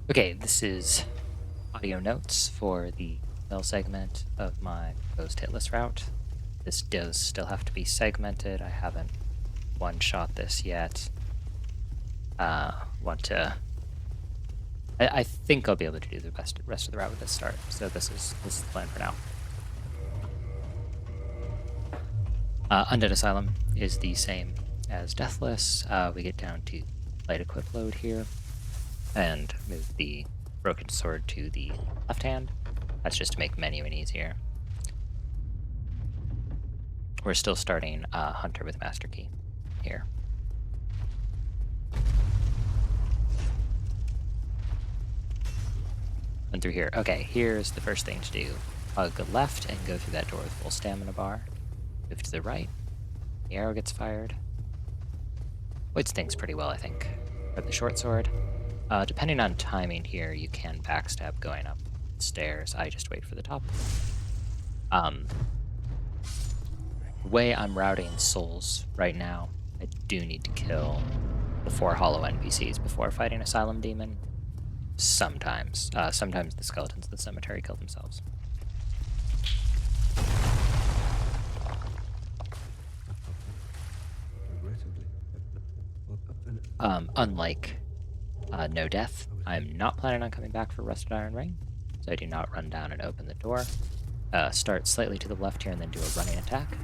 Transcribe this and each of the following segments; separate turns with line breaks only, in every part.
Okay, this is audio notes for the mill segment of my proposed hitless route. This does still have to be segmented. I haven't one-shot this yet. Want to... I think I'll be able to do the rest of the route with this start. So this is the plan for now. Undead Asylum is the same as Deathless. We get down to light equip load here and move the broken sword to the left hand. That's just to make menuing easier. We're still starting Hunter with Master Key here. And through here. Okay, here's the first thing to do. Hug left and go through that door with full stamina bar. Move to the right. The arrow gets fired. Avoids things pretty well, I think. Grab the short sword. Depending on timing here, you can backstab going up the stairs. I just wait for the top. The way I'm routing souls right now, I do need to kill the 4 hollow NPCs before fighting Asylum Demon. Sometimes. Sometimes the skeletons in the cemetery kill themselves. Unlike No Death, I'm not planning on coming back for Rusted Iron Ring, so I do not run down and open the door. Start slightly to the left here and then do a running attack.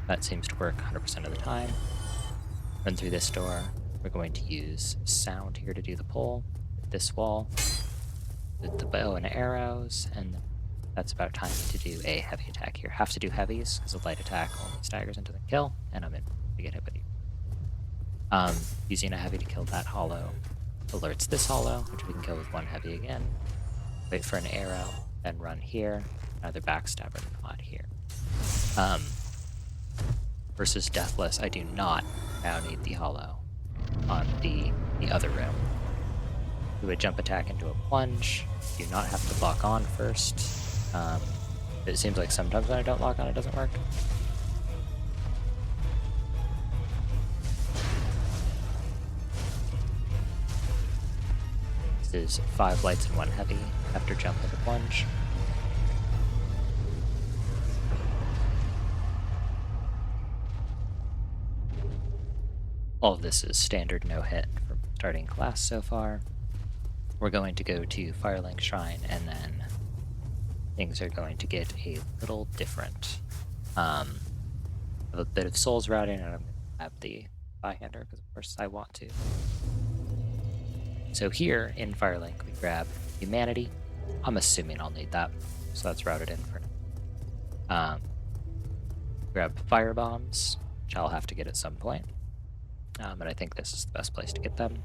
That seems to work 100% of the time. Run through this door. We're going to use sound here to do the pull. This wall with the bow and arrows, and that's about time to do a heavy attack here. Have to do heavies because a light attack only staggers into the kill, and I'm in to get hit with you. Using a heavy to kill that hollow alerts this hollow, which we can kill with 1 heavy again. Wait for an arrow, then run here. Another backstabber not here. Versus Deathless, I do not now need the hollow on the other room. Do a jump attack into a plunge. Do not have to lock on first. It seems like sometimes when I don't lock on, it doesn't work. This is 5 lights and 1 heavy after jump into plunge. All of this is standard no hit from starting class so far. We're going to go to Firelink Shrine, and then things are going to get a little different. I have a bit of souls routing, and I'm going to grab the Byhander because of course I want to. So here in Firelink, we grab Humanity. I'm assuming I'll need that, so that's routed in for now. Grab Fire Bombs, which I'll have to get at some point. But I think this is the best place to get them.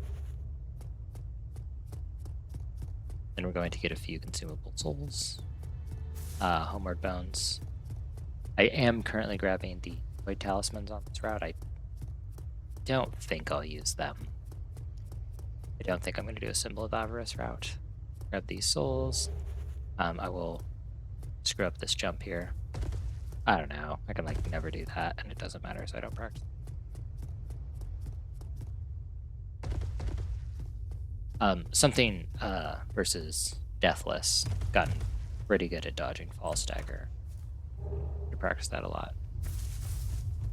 Then we're going to get a few consumable souls. Homeward Bones. I am currently grabbing the Void Talismans on this route. I don't think I'll use them. I don't think I'm going to do a Symbol of Avarice route. Grab these souls. I will screw up this jump here. I don't know. I can like never do that, and it doesn't matter, so I don't practice. Something versus Deathless. Gotten pretty good at dodging Fall Stagger. I practice that a lot.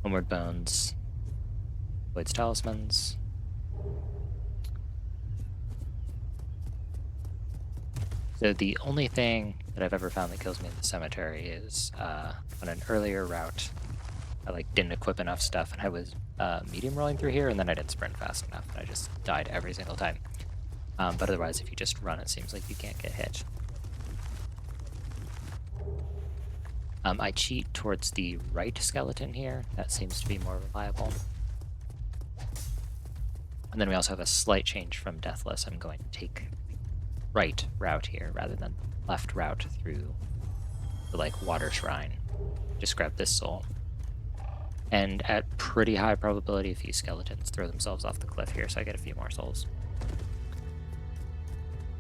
Homeward Bones. Void's Talismans. So the only thing that I've ever found that kills me in the cemetery is on an earlier route. I didn't equip enough stuff, and I was medium rolling through here, and then I didn't sprint fast enough, and I just died every single time. But otherwise, if you just run, it seems like you can't get hit. I cheat towards the right skeleton here. That seems to be more reliable. And then we also have a slight change from Deathless. I'm going to take right route here rather than left route through the water shrine. Just grab this soul. And at pretty high probability, a few skeletons throw themselves off the cliff here, so I get a few more souls.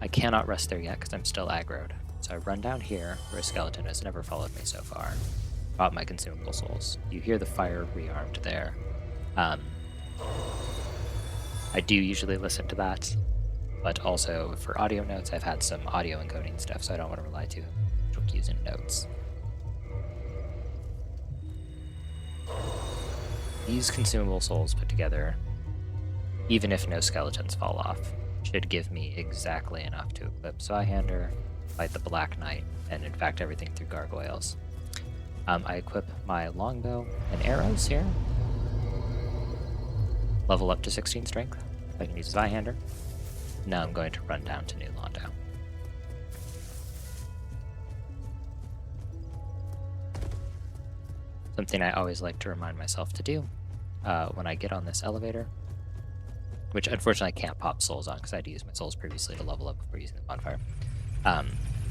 I cannot rest there yet because I'm still aggroed. So I run down here where a skeleton has never followed me so far. Bought my consumable souls. You hear the fire rearmed there. I do usually listen to that. but also for audio notes, I've had some audio encoding stuff, so I don't want to rely too much on cues and notes. These consumable souls put together, even if no skeletons fall off, should give me exactly enough to equip Zweihander, fight the Black Knight, and in fact everything through gargoyles. I equip my longbow and arrows here. Level up to 16 strength. I can use Zweihander. Now I'm going to run down to New Londo. Something I always like to remind myself to do when I get on this elevator, which unfortunately I can't pop souls on because I had to use my souls previously to level up before using the bonfire.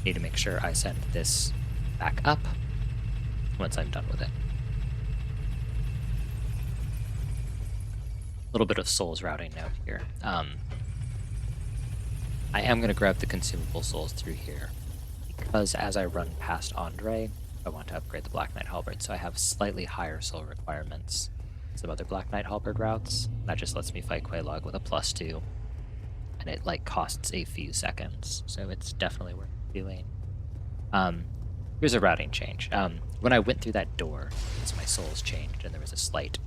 Need to make sure I send this back up once I'm done with it. A little bit of souls routing note here. I am going to grab the consumable souls through here because as I run past Andre, I want to upgrade the Black Knight Halberd, so I have slightly higher soul requirements than some other Black Knight Halberd routes. That just lets me fight Quelaag with a +2, and it like costs a few seconds, so it's definitely worth doing. Here's a routing change. When I went through that door, as my souls changed, and there was a slight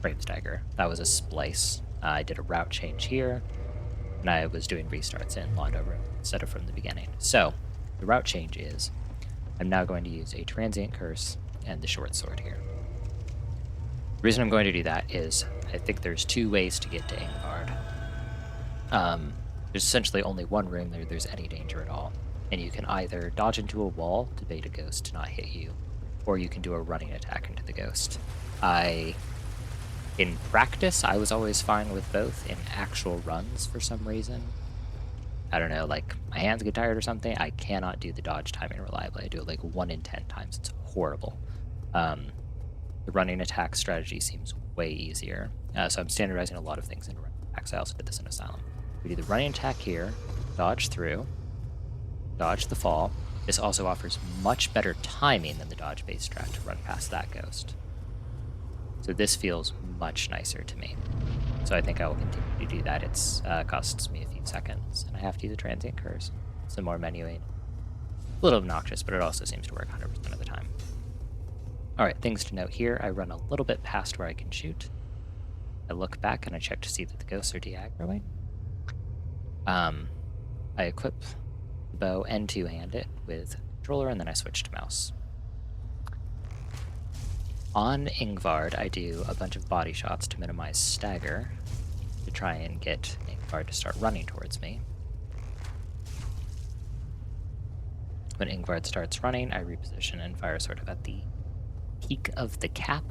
frame stagger. That was a splice. I did a route change here, and I was doing restarts in Londo Room instead of from the beginning. So, the route change is, I'm now going to use a Transient Curse and the Short Sword here. The reason I'm going to do that is, I think there's 2 ways to get to Ingvard. There's essentially only one room there there's any danger at all, and you can either dodge into a wall to bait a ghost to not hit you, or you can do a running attack into the ghost. In practice, I was always fine with both. In actual runs, for some reason, I don't know, like my hands get tired or something, I cannot do the dodge timing reliably. I do it like 1 in 10 times. It's horrible. The running attack strategy seems way easier. So I'm standardizing a lot of things into running attacks. I also did this in Asylum. We do the running attack here, dodge through, dodge the fall. This also offers much better timing than the dodge-based strat to run past that ghost. So this feels much nicer to me. So I think I will continue to do that. It's costs me a few seconds, and I have to use a Transient Curse. Some more menuing. A little obnoxious, but it also seems to work 100% of the time. Alright, things to note here. I run a little bit past where I can shoot. I look back and I check to see that the ghosts are de-aggroing. I equip the bow and two-hand it with controller, and then I switch to mouse. On Ingvard, I do a bunch of body shots to minimize stagger, to try and get Ingvard to start running towards me. When Ingvard starts running, I reposition and fire sort of at the peak of the cap.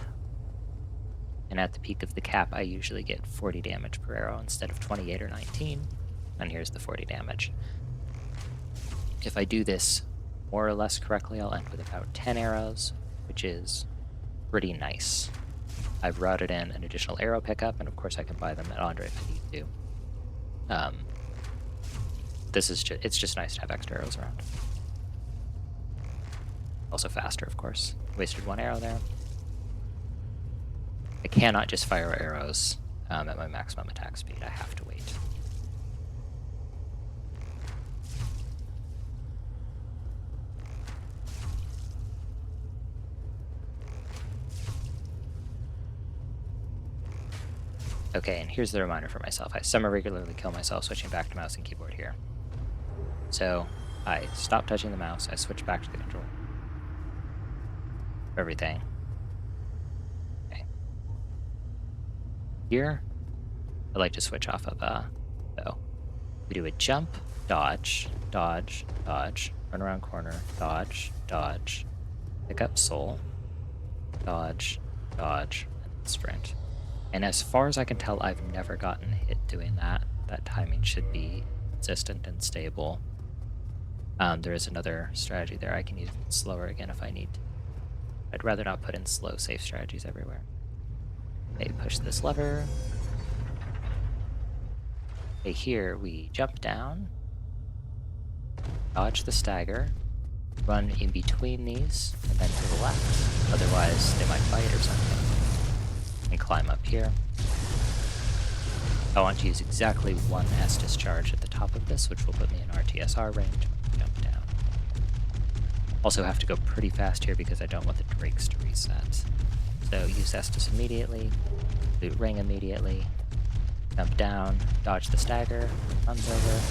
And at the peak of the cap, I usually get 40 damage per arrow instead of 28 or 19. And here's the 40 damage. If I do this more or less correctly, I'll end with about 10 arrows, which is pretty nice. I've routed in an additional arrow pickup, and of course I can buy them at Andre if I need to. This is it's just nice to have extra arrows around. Also faster, of course. Wasted 1 arrow there. I cannot just fire arrows at my maximum attack speed. I have to wait. Okay, and here's the reminder for myself. I semi-regularly kill myself switching back to mouse and keyboard here. So I stop touching the mouse, I switch back to the controller. For everything. Okay. Here, I like to switch off of bow. We do a jump, dodge, dodge, dodge, run around corner, dodge, dodge, pick up soul, dodge, dodge, and sprint. And as far as I can tell, I've never gotten hit doing that. That timing should be consistent and stable. There is another strategy there. I can use it slower again if I need to. I'd rather not put in slow, safe strategies everywhere. Okay, push this lever. Okay, here we jump down, dodge the stagger, run in between these, and then to the left. Otherwise, they might fight or something. And climb up here. I want to use exactly one Estus charge at the top of this, which will put me in RTSR range, jump down. Also have to go pretty fast here because I don't want the Drakes to reset. So use Estus immediately, loot Ring immediately, jump down, dodge the stagger, runs over.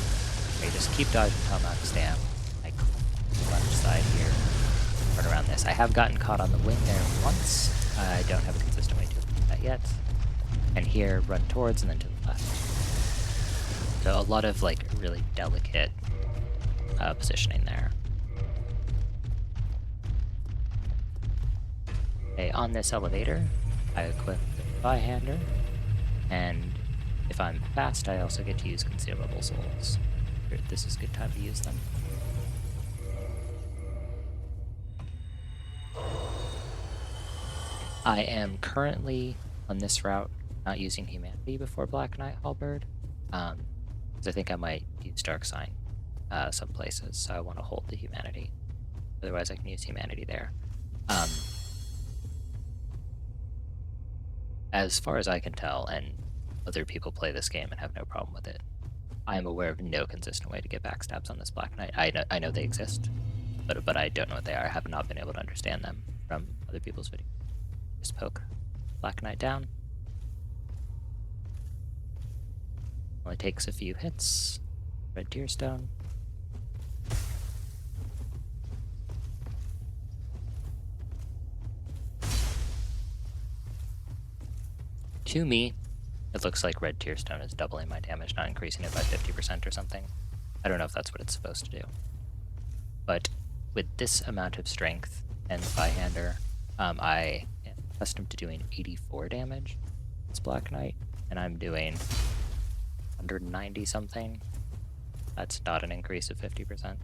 Okay, just keep dodging until max stam. I climb left side here, run around this. I have gotten caught on the wing there once. I don't have a consistent way to avoid that yet. And here, run towards and then to the left. So a lot of like really delicate positioning there. Okay, on this elevator, I equip the Byhander, and if I'm fast, I also get to use Concealable Souls. This is a good time to use them. I am currently on this route not using Humanity before Black Knight Halberd, because I think I might use Dark Sign some places, so I want to hold the Humanity. Otherwise I can use Humanity there. As far as I can tell, and other people play this game and have no problem with it, I am aware of no consistent way to get backstabs on this Black Knight. I know they exist, but I don't know what they are. I have not been able to understand them from other people's videos. Just poke Black Knight down. Only takes a few hits. Red Tearstone. To me, it looks like Red Tearstone is doubling my damage, not increasing it by 50% or something. I don't know if that's what it's supposed to do. But with this amount of strength and Byhander, I am accustomed to doing 84 damage. It's Black Knight, and I'm doing 190 something. That's not an increase of 50%.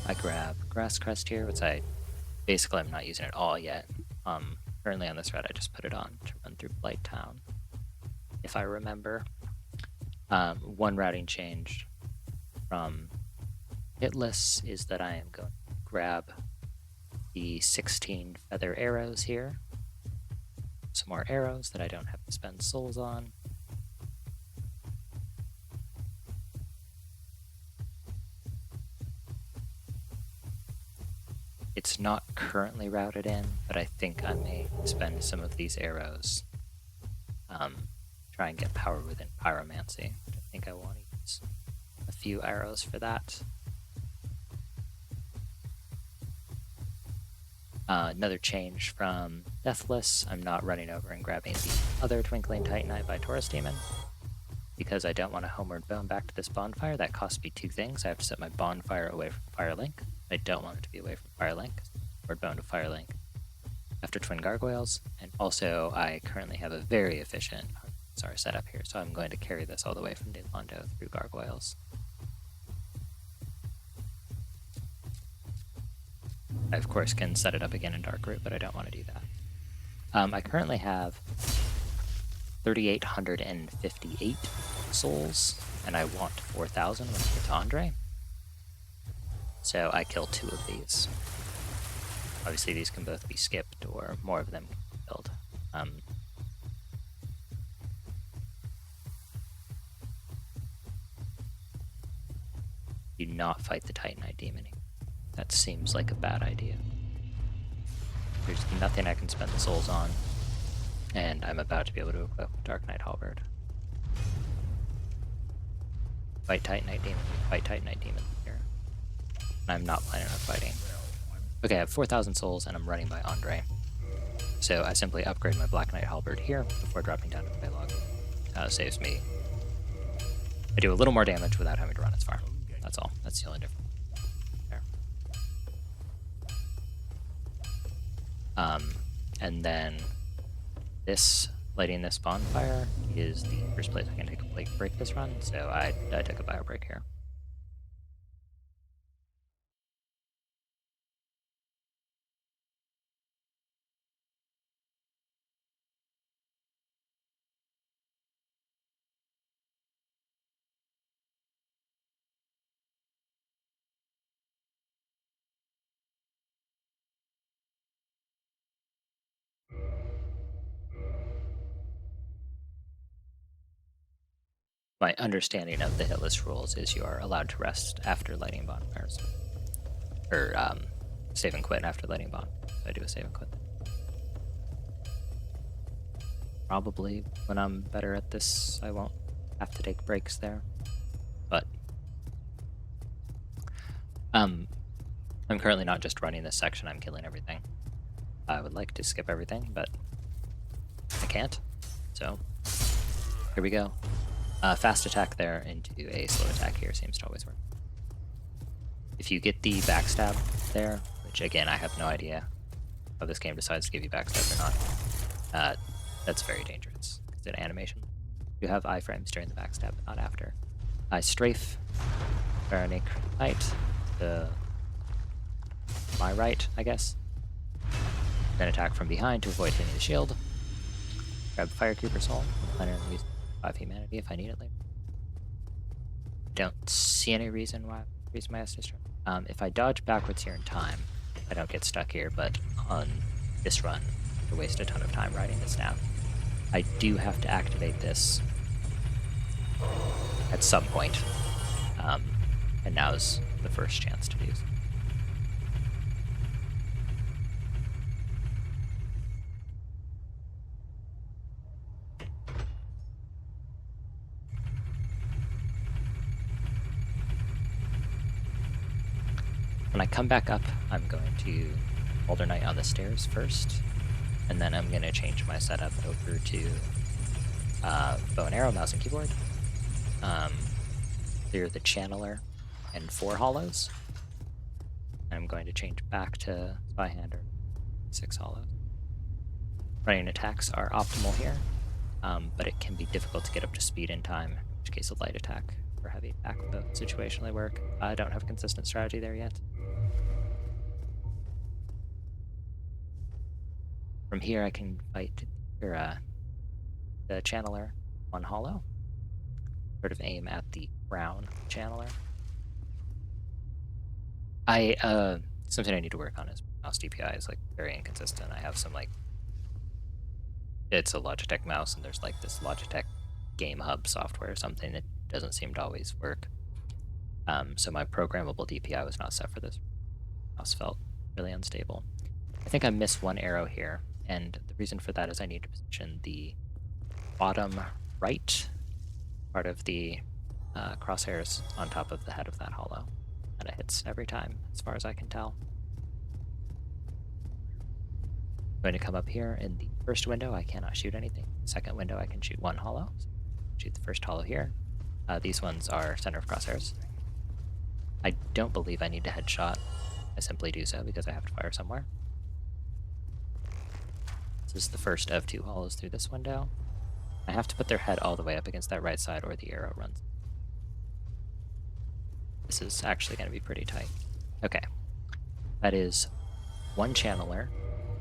I grab Grass Crest here, which I basically I'm not using it all yet. Currently on this route I just put it on to run through Blight Town, if I remember. One routing change from Hitless is that I am going to grab the 16 feather arrows here. Some more arrows that I don't have to spend souls on. It's not currently routed in, but I think I may spend some of these arrows. Try and get power within Pyromancy. I think I want to use a few arrows for that. Another change from Deathless, I'm not running over and grabbing the other Twinkling Titanite by Taurus Demon, because I don't want to Homeward Bone back to this bonfire. That costs me two things. I have to set my bonfire away from Firelink. I don't want it to be away from Firelink. Homeward Bone to Firelink after Twin Gargoyles, and also I currently have a very efficient setup here, so I'm going to carry this all the way from Londo through Gargoyles. I, of course, can set it up again in Dark Root, but I don't want to do that. I currently have 3,858 souls, and I want 4,000 when I get to Andre. So I kill two of these. Obviously, these can both be skipped, or more of them can be killed. Do not fight the Titanite Demon. That seems like a bad idea. There's nothing I can spend the souls on, and I'm about to be able to equip Dark Knight Halberd. Fight Titanite Demon, fight Titanite Demon here. And I'm not planning on fighting. Okay, I have 4,000 souls and I'm running by Andre. So I simply upgrade my Black Knight Halberd here before dropping down to the Paylog. Saves me. I do a little more damage without having to run as far. That's all. That's the only difference. There. And then this, lighting this bonfire, is the first place I can take a break this run, so I took a bio break here. My understanding of the hit list rules is you are allowed to rest after lighting bonfires. Or save and quit after lighting bonfires. So I do a save and quit. Probably when I'm better at this, I won't have to take breaks there. But I'm currently not just running this section, I'm killing everything. I would like to skip everything, but I can't. So here we go. Fast attack there into a slow attack here seems to always work. If you get the backstab there, which again I have no idea how this game decides to give you backstab or not, that's very dangerous. It's an animation. You have iframes during the backstab, but not after. I strafe Veronique right to my right, I guess. Then attack from behind to avoid hitting the shield. Grab Firecreeper Soul, plan and use 5 humanity if I need it later. Don't see any reason why I increase my Estus. If I dodge backwards here in time, I don't get stuck here, but on this run, I waste a ton of time riding this now. I do have to activate this at some point, and now's the first chance to do so. When I come back up, I'm going to Boulder Knight on the stairs first, and then I'm going to change my setup over to bow and arrow, mouse and keyboard, clear the channeler and 4 hollows. I'm going to change back to Spyhander, 6 hollows. Running attacks are optimal here, but it can be difficult to get up to speed in time, in which case a light attack or heavy attack will situationally work. I don't have a consistent strategy there yet. From here I can fight the channeler on hollow, sort of aim at the crown channeler. Something I need to work on is mouse DPI is like very inconsistent. I have some it's a Logitech mouse and there's like this Logitech Game Hub software or something that doesn't seem to always work. So my programmable DPI was not set for this. Mouse felt really unstable. I think I missed one arrow here, and the reason for that is I need to position the bottom right part of the crosshairs on top of the head of that hollow. And it hits every time, as far as I can tell. I'm going to come up here in the first window, I cannot shoot anything. Second window, I can shoot 1 hollow. So shoot the first hollow here. These ones are center of crosshairs. I don't believe I need to headshot. I simply do so because I have to fire somewhere. This is the first of 2 hollows through this window. I have to put their head all the way up against that right side or the arrow runs. This is actually going to be pretty tight. Okay. That is 1 channeler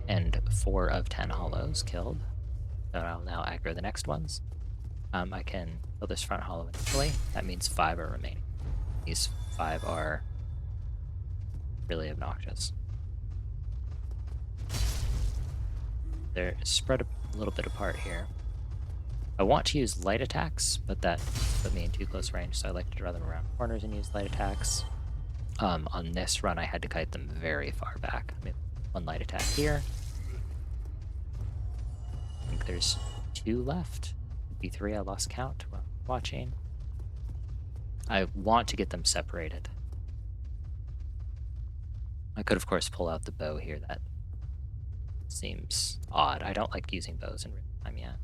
and 4 of 10 hollows killed. So I'll now aggro the next ones. I can kill this front hollow initially. That means 5 are remaining. These 5 are really obnoxious. They're spread a little bit apart here. I want to use light attacks, but that put me in too close range, so I like to draw them around corners and use light attacks. On this run, I had to kite them very far back. I mean, 1 light attack here. I think there's 2 left. Could be 3, I lost count while watching. I want to get them separated. I could, of course, pull out the bow here. That seems odd. I don't like using bows in real time yet.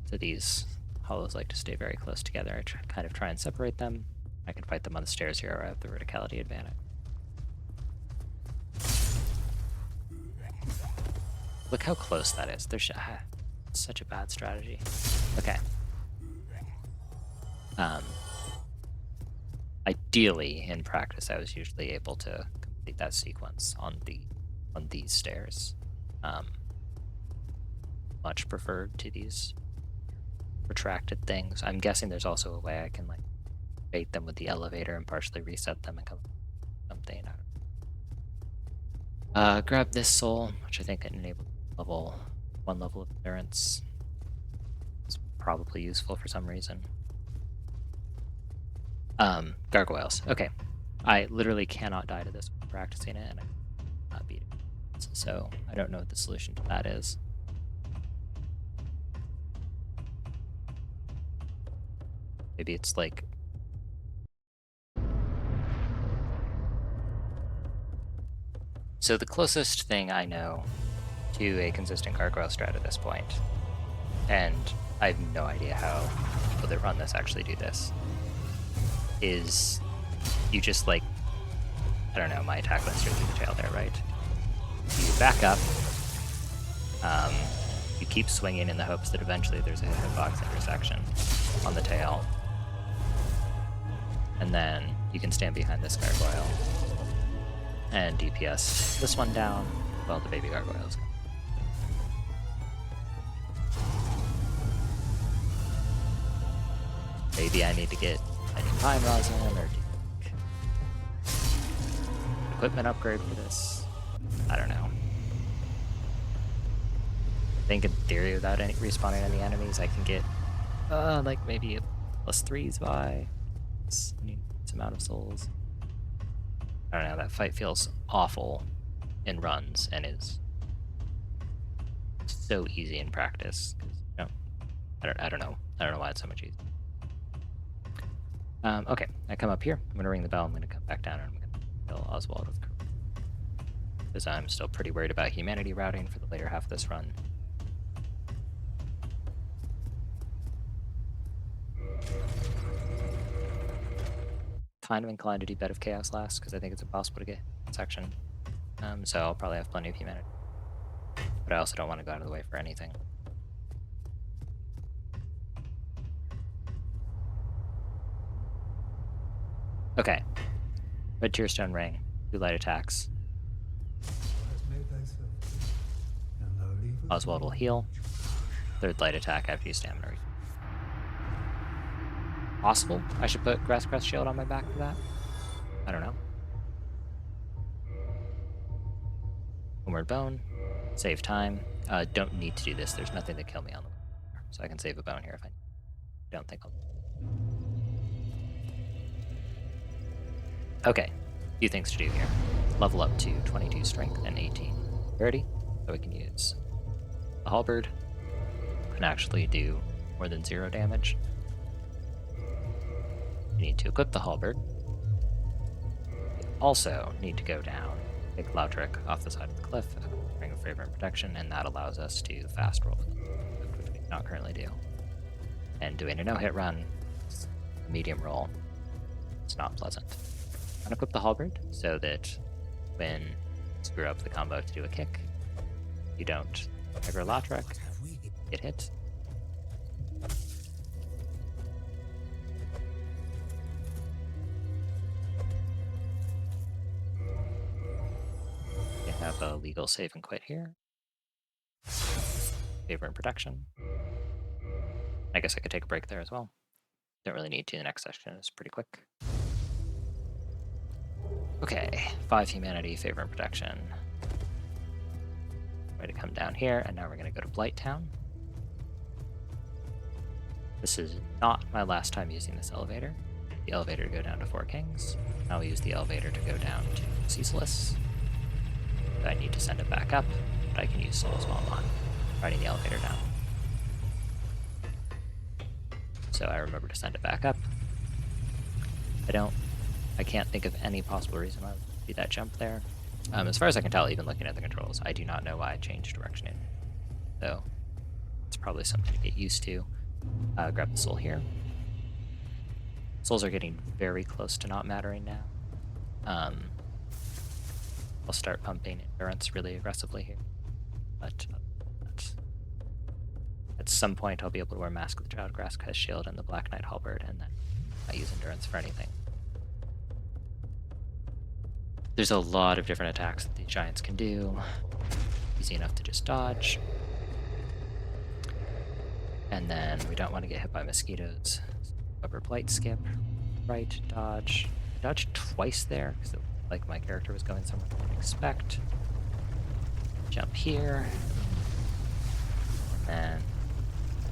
So these hollows like to stay very close together. I kind of try and separate them. I can fight them on the stairs here, or I have the verticality advantage. Look how close that is. There's such a bad strategy. Okay. Ideally, in practice, I was usually able to complete that sequence on these stairs. Much preferred to these retracted things. I'm guessing there's also a way I can like bait them with the elevator and partially reset them and come something. Grab this soul, which I think can enable 1 level of endurance. probably useful for some reason. Gargoyles. Okay. I literally cannot die to this when practicing it, and I cannot beat it. So I don't know what the solution to that is. Maybe it's like... So the closest thing I know to a consistent gargoyle strat at this point, and I have no idea how people that run this actually do this, is you just like, I don't know, my attack went straight through the tail there, right? You back up, you keep swinging in the hopes that eventually there's a hitbox intersection on the tail, and then you can stand behind this gargoyle and DPS this one down while the baby gargoyles go. Maybe I need to get any pine rosin or equipment upgrade for this. I don't know. I think in theory without any respawning any enemies I can get like maybe a +3s by this amount of souls. I don't know, that fight feels awful in runs and is so easy in practice. You know, I don't know why it's so much easier. Okay, I come up here, I'm gonna ring the bell, I'm gonna come back down, and I'm gonna kill Oswald with crew. Because I'm still pretty worried about humanity routing for the later half of this run. Kind of inclined to do Bed of Chaos last, because I think it's impossible to get section. So I'll probably have plenty of humanity. But I also don't want to go out of the way for anything. Okay. Red Tearstone Ring, 2 light attacks. Oswald will heal. 3rd light attack after you stamina. Possible I should put Grasscrest Shield on my back for that? I don't know. Homeward Bone. Save time. Don't need to do this. There's nothing to kill me on the way. So I can save a bone here if I don't think I'll... Okay. Few things to do here. Level up to 22 strength and 18 rarity. So we can use the halberd. Can actually do more than 0 damage. You need to equip the halberd. You also need to go down, take Lautrec off the side of the cliff, Ring of Favor and Protection, and that allows us to fast roll, which we do not currently do. And doing a no-hit run, a medium roll, it's not pleasant. Unequip the halberd so that when you screw up the combo to do a kick, you don't trigger Lautrec, get hit. You have a legal save and quit here. Favor and Protection. I guess I could take a break there as well. Don't really need to, the next section is pretty quick. Okay, 5 humanity, Favor and Protection. Way to come down here, and now we're gonna go to Blighttown. This is not my last time using this elevator. The elevator to go down to Four Kings. Now we use the elevator to go down to Ceaseless. I need to send it back up, but I can use souls while I'm on riding the elevator down. So I remember to send it back up. I can't think of any possible reason why I would do that jump there. As far as I can tell, even looking at the controls, I do not know why I changed direction in. So it's probably something to get used to. Grab the soul here. Souls are getting very close to not mattering now. I'll start pumping endurance really aggressively here. But at some point I'll be able to wear Mask of the Child, Grasscrest Shield, and the Black Knight Halberd, and then not use endurance for anything. There's a lot of different attacks that these giants can do. Easy enough to just dodge. And then we don't want to get hit by mosquitoes. Upper Blight skip, right, dodge. Dodge twice there, because it looked like my character was going somewhere I didn't expect. Jump here. And then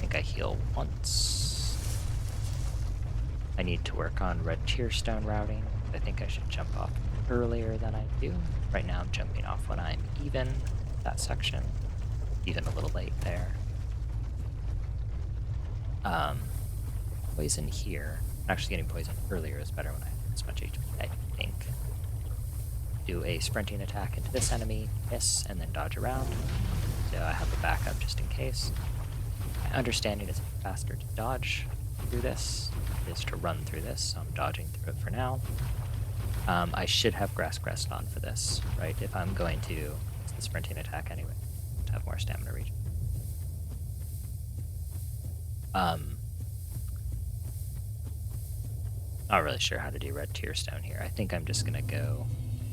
I think I heal once. I need to work on red tier stone routing. I think I should jump off earlier than I do. Right now I'm jumping off when I'm even that section. Even a little late there. Poison here. Actually getting poison earlier is better when I have this much HP, I think. Do a sprinting attack into this enemy, miss, and then dodge around. So I have a backup just in case. My understanding is faster to dodge through this is to run through this, so I'm dodging through it for now. I should have Grass Crest on for this, right? If I'm going to use the sprinting attack anyway, to have more stamina regen. Not really sure how to do red tier stone here. I think I'm just gonna go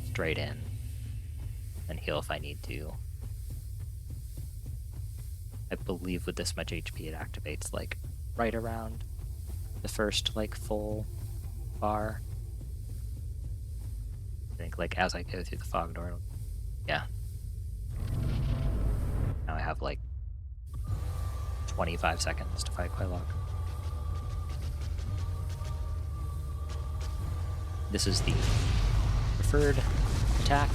straight in and heal if I need to. I believe with this much HP it activates like right around the first like full bar. I think like as I go through the fog door, yeah. Now I have like 25 seconds to fight Quelaag. This is the preferred attack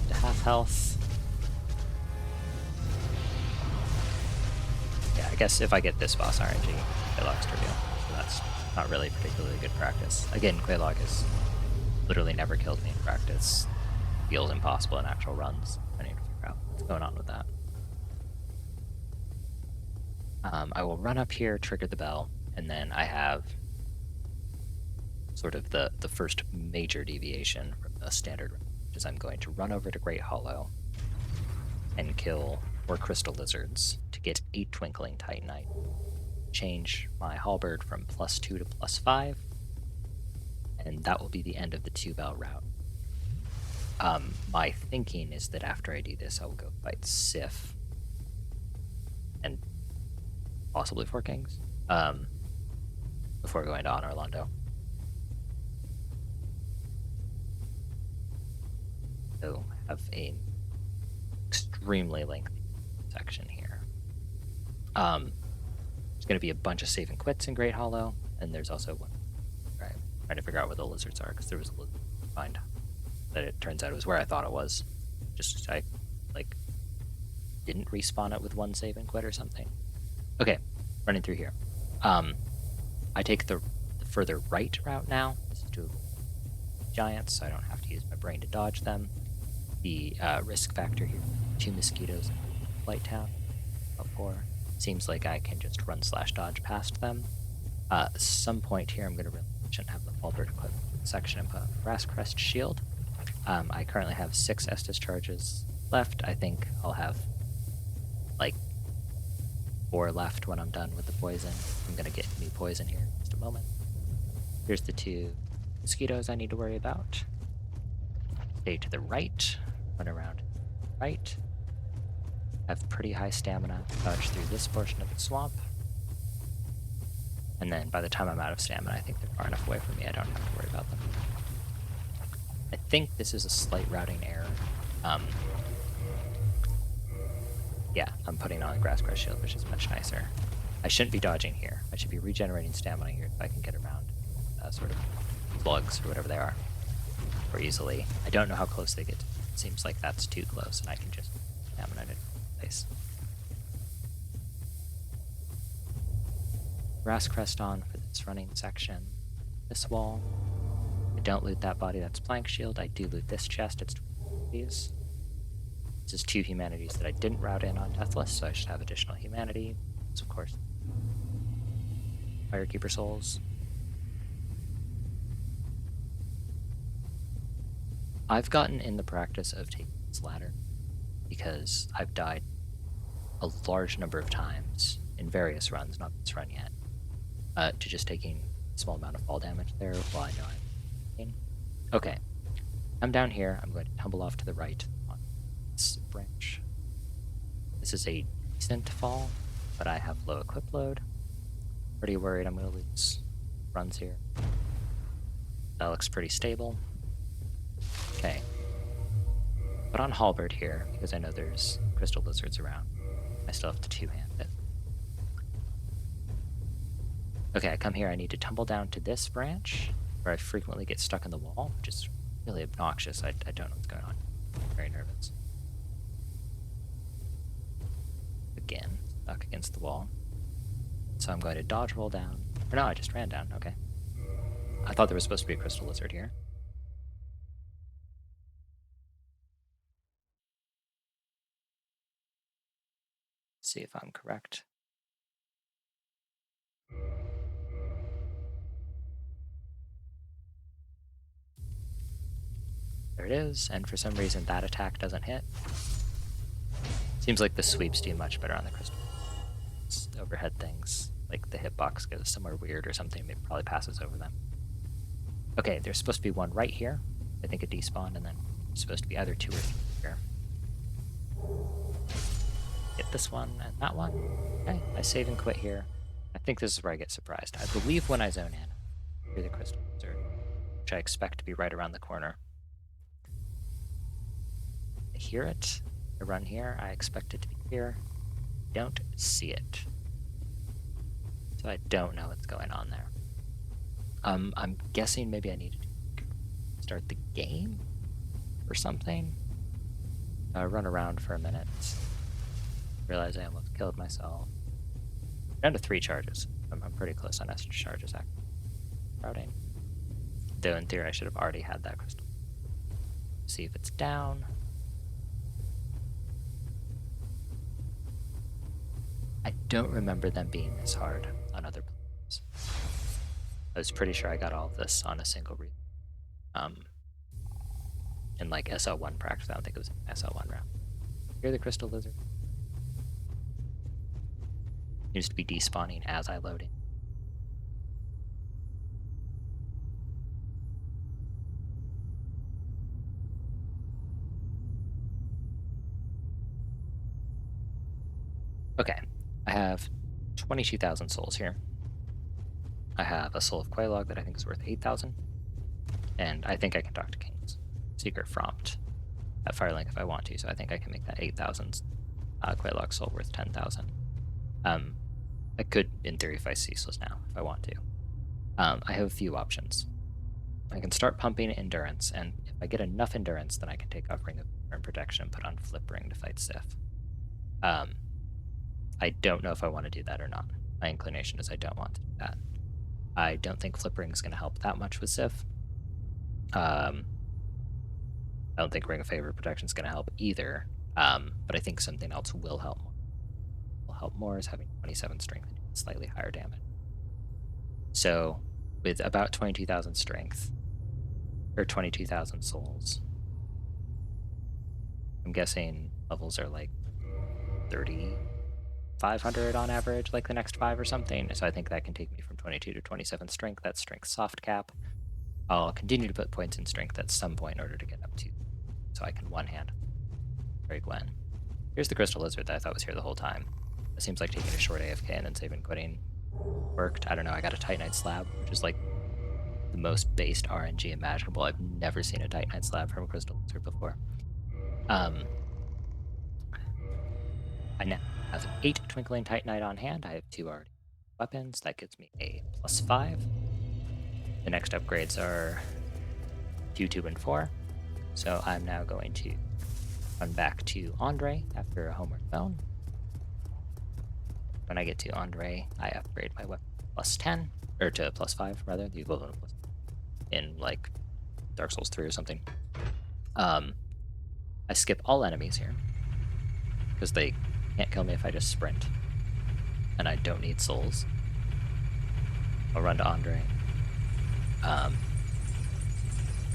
to half health. Yeah, I guess if I get this boss RNG, Quelaag's trivial, so that's not really particularly good practice. Again, Quelaag has literally never killed me in practice. Feels impossible in actual runs. I need to figure out what's going on with that. I will run up here, trigger the bell, and then I have sort of the first major deviation from the standard, which is I'm going to run over to Great Hollow and kill 4 crystal lizards to get 8 twinkling titanite. Change my halberd from +2 to +5, and that will be the end of the 2-bell route. My thinking is that after I do this, I will go fight Sif and possibly 4 Kings before going to Honor Londo. So I have an extremely lengthy section here. There's going to be a bunch of save and quits in Great Hollow, and there's also one. Right, trying to figure out where the lizards are because there was a lizard to find. But it turns out it was where I thought it was. Just I like didn't respawn it with 1 save and quit or something. Okay, running through here. I take the further right route now. This is to giants, so I don't have to use my brain to dodge them. The risk factor here, 2 mosquitoes in Light Town before. Seems like I can just run/dodge past them. At some point here, I'm going to really have the halberd equipped section and put Grass Crest shield. I currently have 6 Estus charges left. I think I'll have like 4 left when I'm done with the poison. I'm going to get new poison here in just a moment. Here's the 2 mosquitoes I need to worry about. Stay to the right, run around to the right. Have pretty high stamina, dodge through this portion of the swamp. And then by the time I'm out of stamina, I think they're far enough away from me I don't have to worry about them. I think this is a slight routing error. Yeah, I'm putting on Grass Crest Shield, which is much nicer. I shouldn't be dodging here. I should be regenerating stamina here if I can get around sort of slugs or whatever they are more easily. I don't know how close they get. It seems like that's too close, and I can just stamina it in place. Grass Crest on for this running section. This wall. I don't loot that body, that's Plank Shield. I do loot this chest, it's 20 these. This is 2 humanities that I didn't route in on Deathless, so I should have additional humanity. So of course, Firekeeper Souls. I've gotten in the practice of taking this ladder because I've died a large number of times in various runs, not this run yet, to just taking a small amount of fall damage there while I know I'm in. Okay, I'm down here. I'm going to tumble off to the right on this branch. This is a decent fall, but I have low equip load. Pretty worried I'm going to lose runs here. That looks pretty stable. Okay. Put on Halberd here, because I know there's crystal lizards around. I still have to two-hand it. Okay, I come here, I need to tumble down to this branch, where I frequently get stuck in the wall, which is really obnoxious. I don't know what's going on. I'm very nervous. Again, stuck against the wall. So I'm going to dodge roll down. Or no, I just ran down, okay. I thought there was supposed to be a crystal lizard here. Let's see if I'm correct. There it is, and for some reason that attack doesn't hit. Seems like the sweeps do much better on the crystal. It's overhead things, like the hitbox goes somewhere weird or something, it probably passes over them. Okay, there's supposed to be one right here. I think it despawned, and then there's supposed to be either 2 or 3 here. Hit this one and that one. Okay, I save and quit here. I think this is where I get surprised. I believe when I zone in, hear the crystal lizard, which I expect to be right around the corner. I hear it. I run here. I expect it to be here. Don't see it. So I don't know what's going on there. I'm guessing maybe I need to start the game or something. I run around for a minute. Realize I almost killed myself. Down to 3 charges. I'm pretty close on extra charges actually. Routing. Though in theory I should have already had that crystal. See if it's down. I don't remember them being this hard on other places. I was pretty sure I got all of this on a single read. In like SL1 practice, I don't think it was an SL1 round. Hear the crystal lizard. Seems to be despawning as I load in. Okay, I have 22,000 souls here. I have a soul of Quelaag that I think is worth 8,000. And I think I can talk to King's Secret Prompt at Firelink if I want to, so I think I can make that 8,000 Quelaag soul worth 10,000. I could, in theory, fight Ceaseless now if I want to. I have a few options. I can start pumping endurance, and if I get enough endurance, then I can take off Ring of Burn Protection and put on Flip Ring to fight Sif. I don't know if I want to do that or not. My inclination is I don't want to do that. I don't think Flip Ring is going to help that much with Sif. I don't think Ring of Favor Protection is going to help either, but I think something else will help more. Will help more is having 27 strength and slightly higher damage. So with about 22,000 strength, or 22,000 souls, I'm guessing levels are like 3,500 on average, like the next 5 or something. So I think that can take me from 22 to 27 strength. That's strength soft cap. I'll continue to put points in strength at some point in order to get up to, so I can one-hand Fairy Gwen. Here's the Crystal Lizard that I thought was here the whole time. It seems like taking a short AFK and then saving quitting worked. I don't know, I got a Titanite Slab, which is like the most based RNG imaginable. I've never seen a Titanite Slab from a Crystal Lizard before. I now have 8 Twinkling Titanite on hand. I have 2 already weapons. That gives me a +5. The next upgrades are 2, 2, and 4. So I'm now going to run back to Andre after a homeward zone. When I get to Andre, I upgrade my weapon +10, or to +5 rather, the equivalent of in like Dark Souls 3 or something. I skip all enemies here because they can't kill me if I just sprint, and I don't need souls. I'll run to Andre.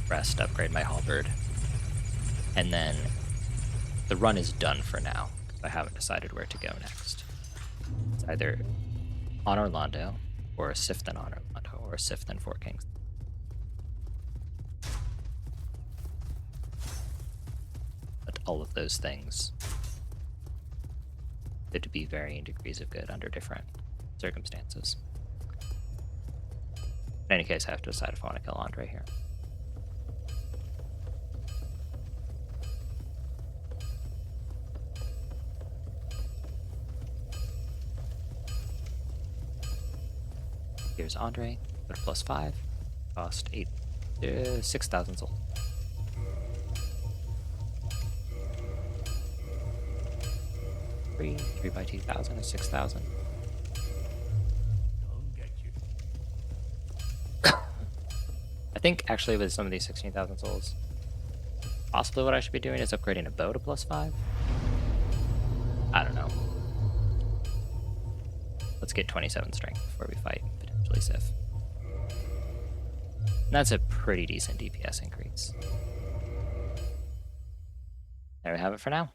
Rest, upgrade my halberd, and then the run is done for now because I haven't decided where to go next. It's either on Orlando, or a Sif then on Orlando, or a Sif then Four Kings. But all of those things could be varying degrees of good under different circumstances. In any case, I have to decide if I want to kill Andre here. Here's Andre. Go to +5. Cost 6,000 souls. Three by 2,000 is 6,000. I think actually with some of these 16,000 souls, possibly what I should be doing is upgrading a bow to +5. I don't know. Let's get 27 strength before we fight potentially Sif. And that's a pretty decent DPS increase. There we have it for now.